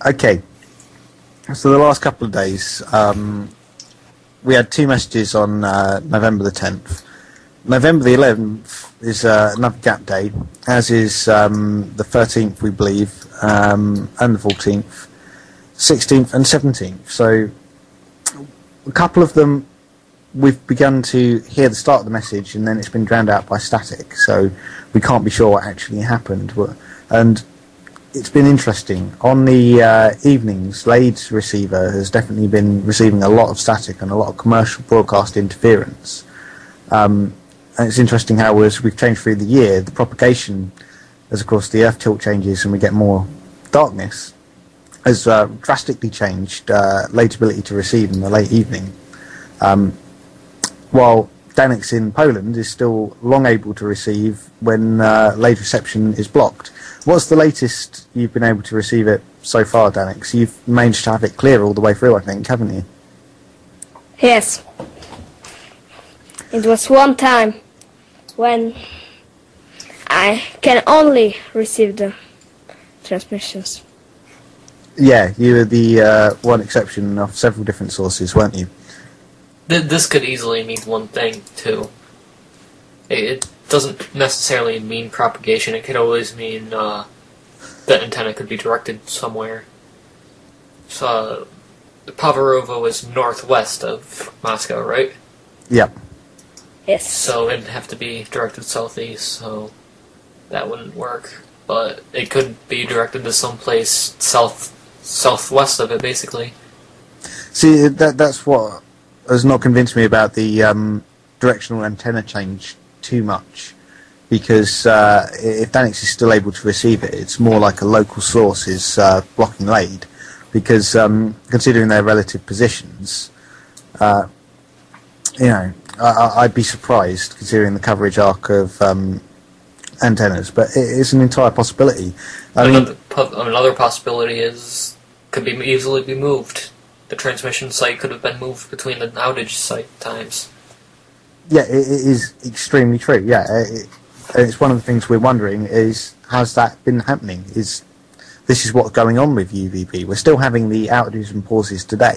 Okay. So the last couple of days, we had 2 messages on November the 10th. November the 11th is another gap day, as is the 13th, we believe, and the 14th, 16th and 17th. So a couple of them, we've begun to hear the start of the message, and then it's been drowned out by static, so we can't be sure what actually happened. And it's been interesting. On the evenings, Lade's receiver has definitely been receiving a lot of static and a lot of commercial broadcast interference. And it's interesting how as we've changed through the year, the propagation, as of course the Earth tilt changes and we get more darkness, has drastically changed Lade's ability to receive in the late evening. While Danix in Poland is still long able to receive when Lade reception is blocked. What's the latest you've been able to receive it so far, Danix? You've managed to have it clear all the way through, I think, haven't you? Yes. It was one time when I can only receive the transmissions. Yeah, you were the one exception of several different sources, weren't you? This could easily mean one thing, too. It doesn't necessarily mean propagation. It could always mean the antenna could be directed somewhere. So, Pavarovo is northwest of Moscow, right? Yep. Yes. So it'd have to be directed southeast, so that wouldn't work. But it could be directed to someplace southwest of it, basically. See, that's what has not convinced me about the directional antenna change too much, because if Danix is still able to receive it, it's more like a local source is blocking Lade, because considering their relative positions, you know, I'd be surprised considering the coverage arc of antennas, but it's an entire possibility. Another possibility is could be easily be moved. The transmission site could have been moved between the outage site times. Yeah, it is extremely true. Yeah, it's one of the things we're wondering is, has that been happening? This is what's going on with UVB. We're still having the outages and pauses today.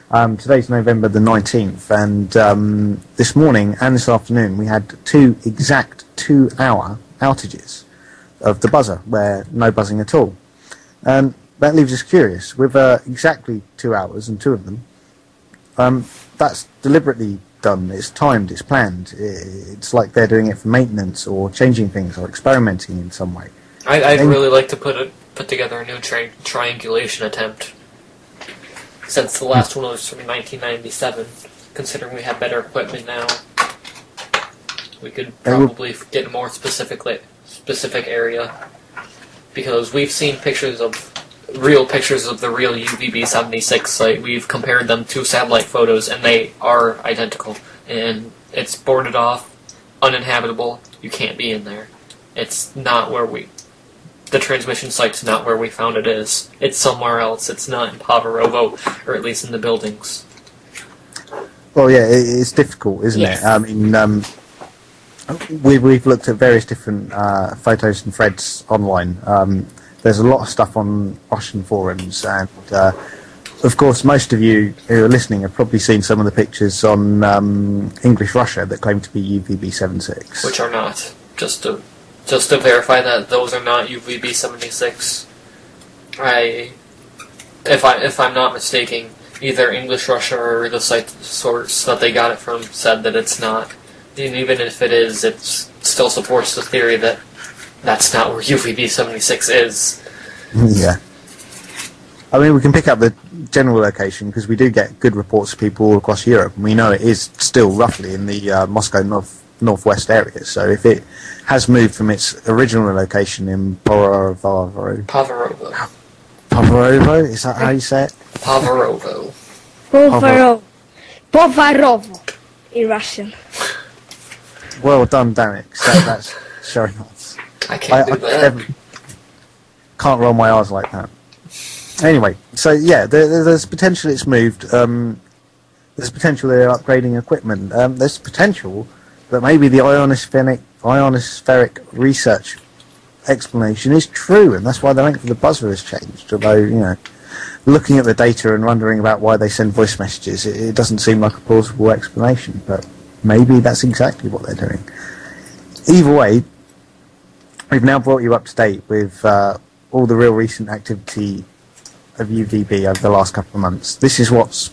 Today's November the 19th, and this morning and this afternoon we had 2 exact 2-hour outages of the buzzer, where no buzzing at all. And that leaves us curious. With exactly 2 hours, and 2 of them, that's deliberately done. It's timed, it's planned. It's like they're doing it for maintenance or changing things or experimenting in some way. I'd really like to put together a new triangulation attempt. Since the last one was from 1997, considering we have better equipment now, we could probably get a more specific area. Because we've seen real pictures of the real UVB-76 site. We've compared them to satellite photos, and they are identical. And it's boarded off, uninhabitable. You can't be in there. It's not where the transmission site's not where we found it is. It's somewhere else. It's not in Pavarovo, or at least in the buildings. Well, yeah, it's difficult, isn't it? I mean, we've looked at various different photos and threads online. There's a lot of stuff on Russian forums, and of course most of you who are listening have probably seen some of the pictures on English Russia that claim to be UVB-76. Which are not. Just to verify that those are not UVB-76. If I'm not mistaken, either English Russia or the site source that they got it from said that it's not. And even if it is, it still supports the theory that that's not where UVB-76 is. Yeah. I mean, we can pick up the general location, because we do get good reports of people all across Europe, and we know it is still roughly in the Moscow northwest area. So if it has moved from its original location in Pavarovo, is that how you say it? Pavarovo. Pavarovo in Russian. Well done, Danix. That's showing off. I can't do that. Can't roll my R's like that. Anyway, so yeah, there's potential it's moved. There's potential they're upgrading equipment. There's potential that maybe the ionospheric research explanation is true, and that's why the length of the buzzer has changed. Although, you know, looking at the data and wondering about why they send voice messages, it doesn't seem like a plausible explanation, but maybe that's exactly what they're doing. Either way, we've now brought you up to date with all the real recent activity of UVB over the last couple of months. This is what's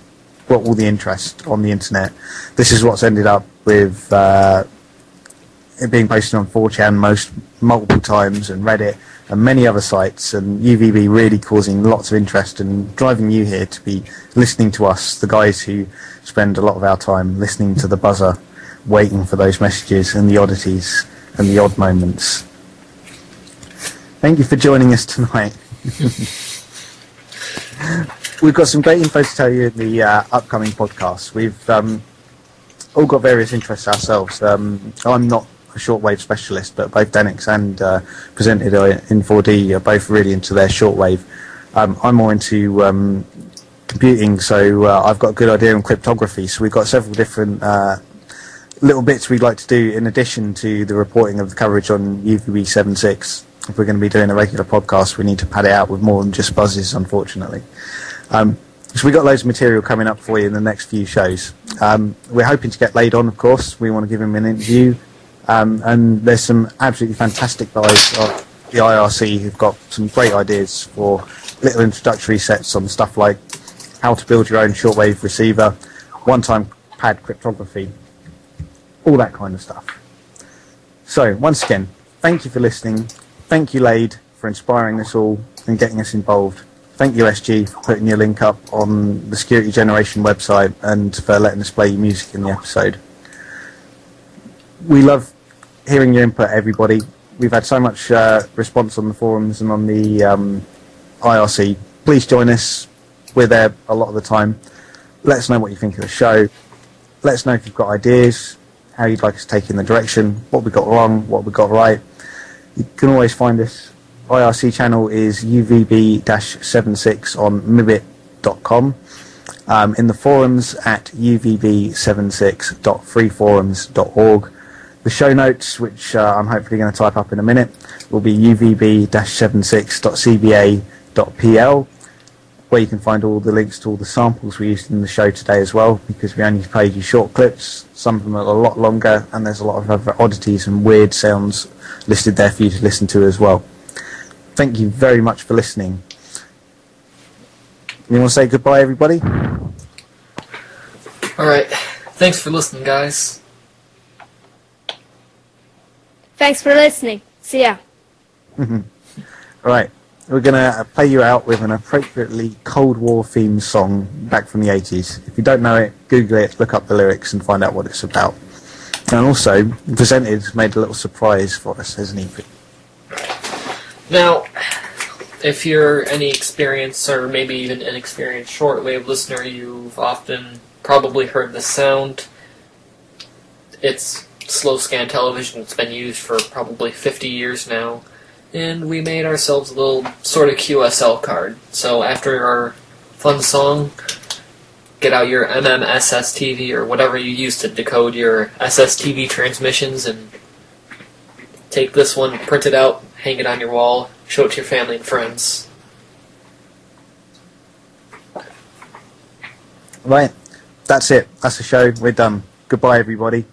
got all the interest on the internet. This is what's ended up with it being posted on 4chan multiple times, and Reddit and many other sites, and UVB really causing lots of interest and driving you here to be listening to us, the guys who spend a lot of our time listening to the buzzer, waiting for those messages and the oddities and the odd moments. Thank you for joining us tonight. We've got some great info to tell you in the upcoming podcast. We've all got various interests ourselves. I'm not a shortwave specialist, but both Denix and Presented in 4D are both really into their shortwave. I'm more into computing, so I've got a good idea on cryptography. So we've got several different little bits we'd like to do in addition to the reporting of the coverage on UVB-76. If we're going to be doing a regular podcast, we need to pad it out with more than just buzzes, unfortunately. So we've got loads of material coming up for you in the next few shows. We're hoping to get Laid on, of course. We want to give him an interview. And there's some absolutely fantastic guys at the IRC who've got some great ideas for little introductory sets on stuff like how to build your own shortwave receiver, one-time pad cryptography, all that kind of stuff. So, once again, thank you for listening. Thank you, Laid, for inspiring us all and getting us involved. Thank you, SG, for putting your link up on the Security Generation website and for letting us play your music in the episode. We love hearing your input, everybody. We've had so much response on the forums and on the IRC. Please join us. We're there a lot of the time. Let us know what you think of the show. Let us know if you've got ideas, how you'd like us to take in the direction, what we got wrong, what we got right. You can always find us. IRC channel is UVB-76 on mibit.com. In the forums at uvb76.freeforums.org. The show notes, which I'm hopefully going to type up in a minute, will be uvb-76.cba.pl, where you can find all the links to all the samples we used in the show today as well, because we only played you short clips. Some of them are a lot longer, and there's a lot of other oddities and weird sounds listed there for you to listen to as well. Thank you very much for listening. You want to say goodbye, everybody? Alright, thanks for listening, guys. Thanks for listening. See ya. Right, we're going to play you out with an appropriately Cold War themed song back from the 80s. If you don't know it, Google it, look up the lyrics and find out what it's about. And also, Presented made a little surprise for us, hasn't he? Now, if you're any experienced or maybe even inexperienced shortwave listener, you've often probably heard the sound. It's slow scan television. It's been used for probably 50 years now. And we made ourselves a little sort of QSL card. So after our fun song, get out your MMSSTV or whatever you use to decode your SSTV transmissions and take this one, print it out, hang it on your wall, show it to your family and friends. Right, that's it. That's the show. We're done. Goodbye, everybody.